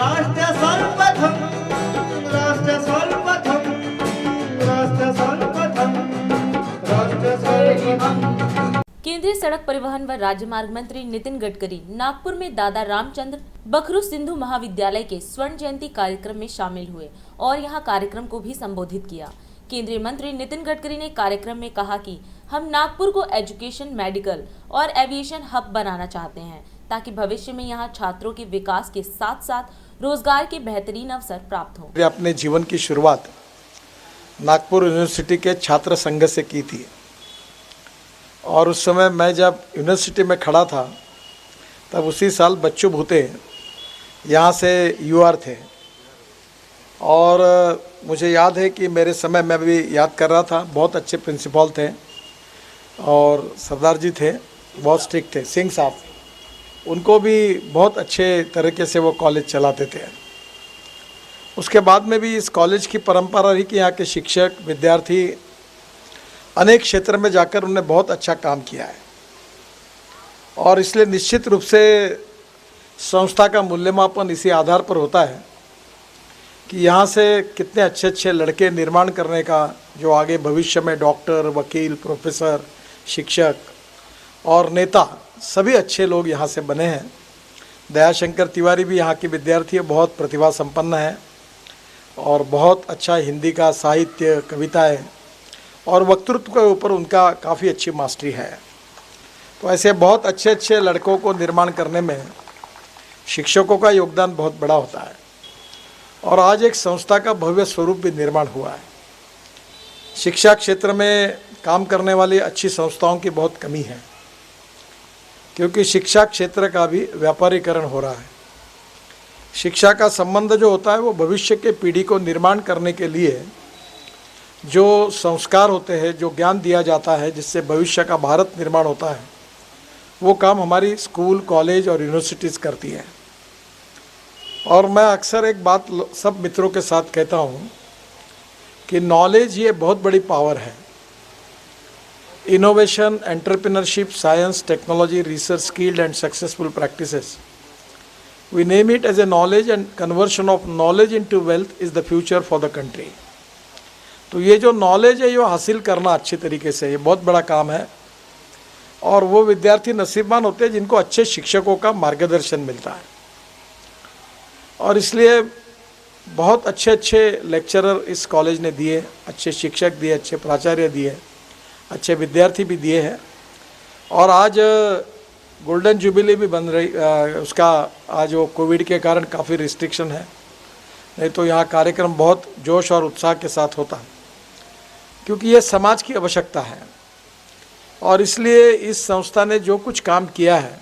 राष्ट्र सर्वप्रथम राष्ट्र सर्वप्रथम राष्ट्र सर्वप्रथम राष्ट्र सर्वप्रथम। केंद्रीय सड़क परिवहन व राजमार्ग मंत्री नितिन गडकरी नागपुर में दादा रामचंद्र बखरू सिंधु महाविद्यालय के स्वर्ण जयंती कार्यक्रम में शामिल हुए और यहां कार्यक्रम को भी संबोधित किया। केंद्रीय मंत्री नितिन गडकरी ने कार्यक्रम में कहा कि हम नागपुर को एजुकेशन, मेडिकल और एविएशन हब बनाना चाहते हैं ताकि भविष्य में यहां छात्रों के विकास के साथ साथ रोजगार के बेहतरीन अवसर प्राप्त हों। अपने जीवन की शुरुआत नागपुर यूनिवर्सिटी के छात्र संघ से की थी और उस समय मैं जब यूनिवर्सिटी में खड़ा था तब उसी साल बच्चू भूते यहाँ से यूआर थे और मुझे याद है कि मेरे समय मैं भी याद कर रहा था, बहुत अच्छे प्रिंसिपल थे और सरदार जी थे, बहुत स्ट्रिक्ट थे, सिंह साहब, उनको भी बहुत अच्छे तरीके से वो कॉलेज चलाते थे। उसके बाद में भी इस कॉलेज की परंपरा रही कि यहाँ के शिक्षक विद्यार्थी अनेक क्षेत्र में जाकर उन्होंने बहुत अच्छा काम किया है और इसलिए निश्चित रूप से संस्था का मूल्यमापन इसी आधार पर होता है कि यहाँ से कितने अच्छे अच्छे लड़के निर्माण करने का, जो आगे भविष्य में डॉक्टर, वकील, प्रोफेसर, शिक्षक और नेता सभी अच्छे लोग यहाँ से बने हैं। दयाशंकर तिवारी भी यहाँ के विद्यार्थी है, बहुत प्रतिभा संपन्न है और बहुत अच्छा हिंदी का साहित्य, कविताएं और वक्तृत्व के ऊपर उनका काफ़ी अच्छी मास्टरी है। तो ऐसे बहुत अच्छे अच्छे लड़कों को निर्माण करने में शिक्षकों का योगदान बहुत बड़ा होता है और आज एक संस्था का भव्य स्वरूप भी निर्माण हुआ है। शिक्षा क्षेत्र में काम करने वाली अच्छी संस्थाओं की बहुत कमी है क्योंकि शिक्षा क्षेत्र का भी व्यापारीकरण हो रहा है। शिक्षा का संबंध जो होता है वो भविष्य के पीढ़ी को निर्माण करने के लिए जो संस्कार होते हैं, जो ज्ञान दिया जाता है जिससे भविष्य का भारत निर्माण होता है, वो काम हमारी स्कूल, कॉलेज और यूनिवर्सिटीज़ करती है। और मैं अक्सर एक बात सब मित्रों के साथ कहता हूँ कि नॉलेज ये बहुत बड़ी पावर है। Innovation, entrepreneurship, science, technology, research, skilled and successful practices, we name it as a knowledge and conversion of knowledge into wealth is the future for the country. तो ये जो नॉलेज है ये हासिल करना अच्छे तरीके से, ये बहुत बड़ा काम है और वो विद्यार्थी नसीबवान होते हैं जिनको अच्छे शिक्षकों का मार्गदर्शन मिलता है। और इसलिए बहुत अच्छे अच्छे लेक्चरर इस कॉलेज ने दिए, अच्छे शिक्षक दिए, अच्छे प्राचार्य दिए, अच्छे विद्यार्थी भी दिए हैं। और आज गोल्डन जुबिली भी बन रही, उसका आज वो कोविड के कारण काफ़ी रिस्ट्रिक्शन है, नहीं तो यहाँ कार्यक्रम बहुत जोश और उत्साह के साथ होता है क्योंकि ये समाज की आवश्यकता है। और इसलिए इस संस्था ने जो कुछ काम किया है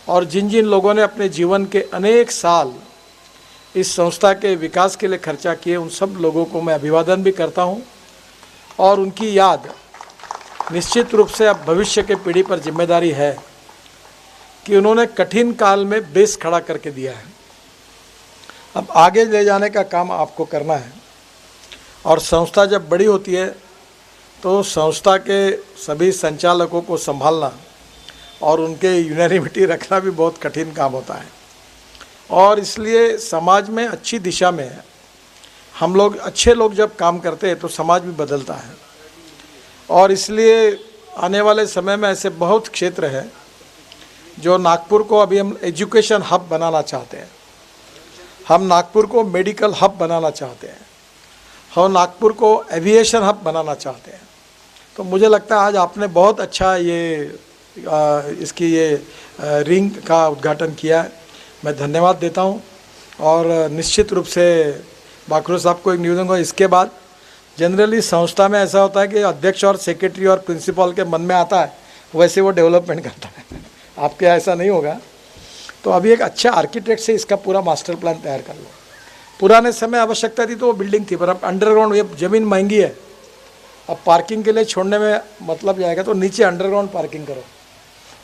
और जिन जिन लोगों ने अपने जीवन के अनेक साल इस संस्था के विकास के लिए खर्चा किए, उन सब लोगों को मैं अभिवादन भी करता हूं और उनकी याद निश्चित रूप से अब भविष्य के पीढ़ी पर जिम्मेदारी है कि उन्होंने कठिन काल में बेस खड़ा करके दिया है। अब आगे ले जाने का काम आपको करना है और संस्था जब बड़ी होती है तो संस्था के सभी संचालकों को संभालना और उनके यूनानिमिटी रखना भी बहुत कठिन काम होता है। और इसलिए समाज में अच्छी दिशा में हम लोग, अच्छे लोग जब काम करते हैं तो समाज भी बदलता है। और इसलिए आने वाले समय में ऐसे बहुत क्षेत्र हैं जो नागपुर को अभी हम एजुकेशन हब बनाना चाहते हैं, हम नागपुर को मेडिकल हब बनाना चाहते हैं, हम नागपुर को एविएशन हब बनाना चाहते हैं। तो मुझे लगता है आज आपने बहुत अच्छा इसकी रिंग का उद्घाटन किया है, मैं धन्यवाद देता हूं। और निश्चित रूप से बाखरू साहब को एक निवेदन है, इसके बाद जनरली संस्था में ऐसा होता है कि अध्यक्ष और सेक्रेटरी और प्रिंसिपल के मन में आता है वैसे वो डेवलपमेंट करता है, आपके ऐसा नहीं होगा। तो अभी एक अच्छा आर्किटेक्ट से इसका पूरा मास्टर प्लान तैयार कर लो। पुराने समय आवश्यकता थी तो वो बिल्डिंग थी, पर अब अंडरग्राउंड, ये ज़मीन महंगी है, अब पार्किंग के लिए छोड़ने में मतलब जाएगा तो नीचे अंडरग्राउंड पार्किंग करो।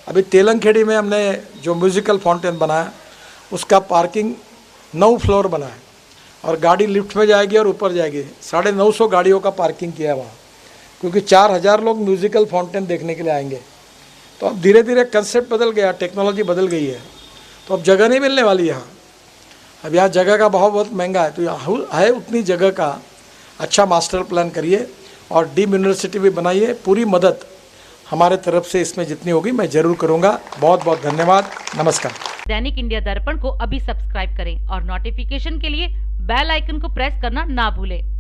अभी तेलंगखेड़ी में हमने जो म्यूज़िकल फाउंटेन बनाया उसका पार्किंग 9 फ्लोर बना है और गाड़ी लिफ्ट में जाएगी और ऊपर जाएगी। 950 गाड़ियों का पार्किंग किया है वहाँ, क्योंकि 4000 लोग म्यूज़िकल फाउंटेन देखने के लिए आएंगे। तो अब धीरे धीरे कंसेप्ट बदल गया, टेक्नोलॉजी बदल गई है, तो अब जगह नहीं मिलने वाली यहाँ। अब यहाँ जगह का भाव बहुत महंगा है, तो यहाँ है उतनी जगह का अच्छा मास्टर प्लान करिए और डीम यूनिवर्सिटी भी बनाइए। पूरी मदद हमारे तरफ से इसमें जितनी होगी मैं जरूर करूँगा। बहुत बहुत धन्यवाद। नमस्कार। दैनिक इंडिया दर्पण को अभी सब्सक्राइब करें और नोटिफिकेशन के लिए बेल आइकन को प्रेस करना ना भूलें।